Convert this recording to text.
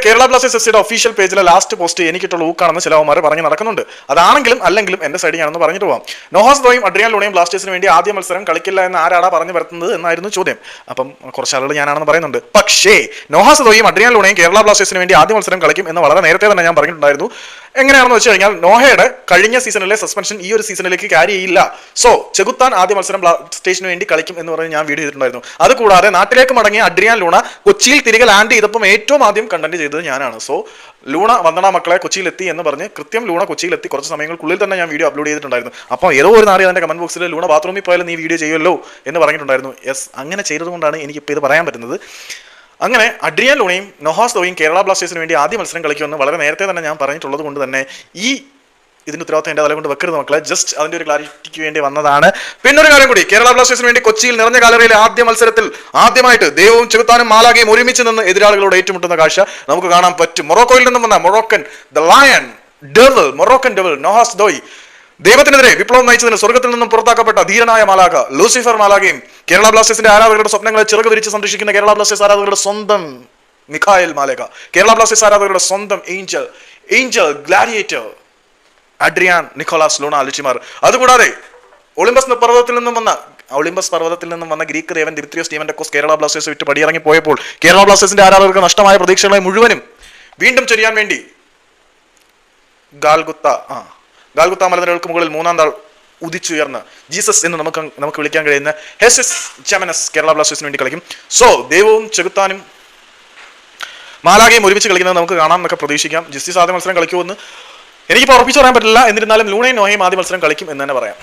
Kerala Blasters F സിയുടെ official പേജിലെ last post എനിക്കിട്ടുള്ള ഊക്കാണെന്ന് ചിലവന്മാർ പറഞ്ഞ് നടക്കുന്നുണ്ട്. അതാണെങ്കിലും അല്ലെങ്കിലും എന്റെ സൈഡ് ഞാനൊന്ന് പറഞ്ഞിട്ട് പോവാം. നോഹാസ് ദോയും അഡ്രിയാൻ ലൂണയും ബ്ലാസ്റ്റേഴ്സിന് വേണ്ടി ആദ്യ മത്സരം കളിക്കില്ല എന്ന് ആരാടാ പറഞ്ഞു വരുത്തുന്നത് എന്നായിരുന്നു ചോദ്യം. അപ്പം കുറച്ച് ആളുകൾ ഞാനാണെന്ന് പറയുന്നുണ്ട്. പക്ഷേ നോഹാസ് ദോയും അഡ്രിയാൻ ലൂണയും കേരള ബ്ലാസ്റ്റേഴ്സിന് വേണ്ടി ആദ്യ മത്സരം കളിക്കും എന്ന് വളരെ നേരത്തെ തന്നെ ഞാൻ പറഞ്ഞിട്ടുണ്ടായിരുന്നു. എങ്ങനെയാണെന്ന് വെച്ച് കഴിഞ്ഞാൽ നോഹയുടെ കഴിഞ്ഞ സീസണിലെ സസ്പെൻഷൻ ഈ ഒരു സീസണിലേക്ക് ക്യാരി ചെയ്യില്ല. സോ ചെകുത്താൻ ആദ്യ മത്സരം ബ്ലാസ്റ്റേഴ്സിന് വേണ്ടി കളിക്കും എന്ന് പറഞ്ഞ് ഞാൻ വീഡിയോ ചെയ്തിട്ടുണ്ടായിരുന്നു. അതുകൂടാതെ നാട്ടിലേക്ക് മടങ്ങിയ അഡ്രിയാൻ ലൂണ കൊച്ചിയിൽ തിരികെ ലാൻഡ് ചെയ്തപ്പം ഏറ്റവും ആദ്യം കണ്ടന്റ് ചെയ്തത് ഞാനാണ്. സോ ലൂണ വന്ദന മക്കളെ കൊച്ചിയിലെത്തി എന്ന് പറഞ്ഞ് കൃത്യം ലൂണ കൊച്ചിയിലെത്തി കുറച്ച് സമയങ്ങൾക്കുള്ളിൽ തന്നെ ഞാൻ വീഡിയോ അപ്ലോഡ് ചെയ്തിട്ടുണ്ടായിരുന്നു. അപ്പോൾ ഏതോ ഒരു നാളെ അതിന്റെ കമന്റ് ബോക്സിൽ ലൂണ ബാത്റൂമിൽ പോയാലും നീ വീഡിയോ ചെയ്യുമല്ലോ എന്ന് പറഞ്ഞിട്ടുണ്ടായിരുന്നു. യെസ്, അങ്ങനെ ചെയ്തതുകൊണ്ടാണ് എനിക്കിപ്പോൾ ഇത് പറയാൻ പറ്റുന്നത്. അങ്ങനെ അഡ്രിയാൻ ലൂണയും നോഹാസ് ദോയും കേരള ബ്ലാസ്റ്റേഴ്സിന് വേണ്ടി ആദ്യ മത്സരം കളിക്കുമെന്ന് വളരെ നേരത്തെ തന്നെ ഞാൻ പറഞ്ഞിട്ടുള്ളത് കൊണ്ട് തന്നെ ഇതിന്റെ ഉത്തരവാദിത്തം എന്റെ തല കൊണ്ട് വെക്കരുത് മക്കളെ. ജസ്റ്റ് അതിന്റെ ഒരു ക്ലാരിറ്റിക്ക് വേണ്ടി വന്നതാണ്. പിന്നൊരു കാര്യം കൂടി, കേരള ബ്ലാസ്റ്റേഴ്സിന് വേണ്ടി കൊച്ചിയിൽ നിറഞ്ഞ ഗാലറിയിലെ ആദ്യ മത്സരത്തിൽ ആദ്യമായിട്ട് ദൈവവും ചെകുത്താനും മാലാഖയും ഒരുമിച്ച് നിന്ന് എതിരാളികളോട് ഏറ്റുമുട്ടുന്ന കാഴ്ച നമുക്ക് കാണാൻ പറ്റും. മൊറോക്കോയിൽ നിന്നും വന്ന മൊറോക്കൻ ഡെവിൾ നോഹാസ് ദോയ് ദൈവത്തിനെതിരെ വിപ്ലവം നയിച്ചതിന് സ്വർഗത്തിൽ നിന്നും പുറത്താക്കപ്പെട്ട ധീരനായ മാലാഖ ലൂസിഫർ മാലാഖയും കേരള ബ്ലാസ്റ്റേഴ്സിന്റെ ആരാധകരുടെ സ്വപ്നങ്ങളെ ചിറക് വിരിച്ച് സംരക്ഷിക്കുന്ന കേരള ബ്ലാസ്റ്റേഴ്സ് ആരാധകരുടെ സ്വന്തം മിഖായൽ മാലേഖ, കേരള ബ്ലാസ്റ്റേഴ്സ് ആരാധകരുടെ സ്വന്തം angel gladiator Adrian Nicolas Luna അലിച്ചിമാർ. അതുകൂടാതെ ഒളിമ്പസ് പർവ്വതത്തിൽ നിന്നും വന്ന ഗ്രീക്ക് ദേവൻ ദിമിത്രിയോസ് ഡീമന്റക്കോസ് കേരള ബ്ലാസ്റ്റേഴ്സ് വിട്ട് പടിയിറങ്ങി പോയപ്പോൾ കേരള ബ്ലാസ്റ്റേഴ്സിന്റെ ആരാധകർക്ക് നഷ്ടമായ പ്രതീക്ഷകളെ മുഴുവനും വീണ്ടും ചൊരിയാൻ വേണ്ടി ഗാൽഗുത്ത മലനിരകൾക്ക് മുകളിൽ മൂന്നാം താൾ ഉദിച്ചുയർന്ന് ജീസസ് എന്ന് നമുക്ക് വിളിക്കാൻ കഴിയുന്ന ഹെസസ് ജമനസ് കേരള ബ്ലാസ്റ്റേഴ്സിന് വേണ്ടി കളിക്കും. സോ ദൈവവും ചെകുത്താനും മാലാഖയും ഒരുമിച്ച് കളിക്കുന്നത് നമുക്ക് കാണാം എന്നൊക്കെ പ്രതീക്ഷിക്കാം. ജസ്റ്റിസ് ആദ്യ മത്സരം കളിക്കുമെന്ന് എനിക്കിപ്പോൾ ഉറപ്പിച്ചു പറയാൻ പറ്റില്ല. എന്നിരുന്നാലും ലൂണയും നോഹയും ആദ്യ മത്സരം കളിക്കും എന്ന് തന്നെ പറയാം.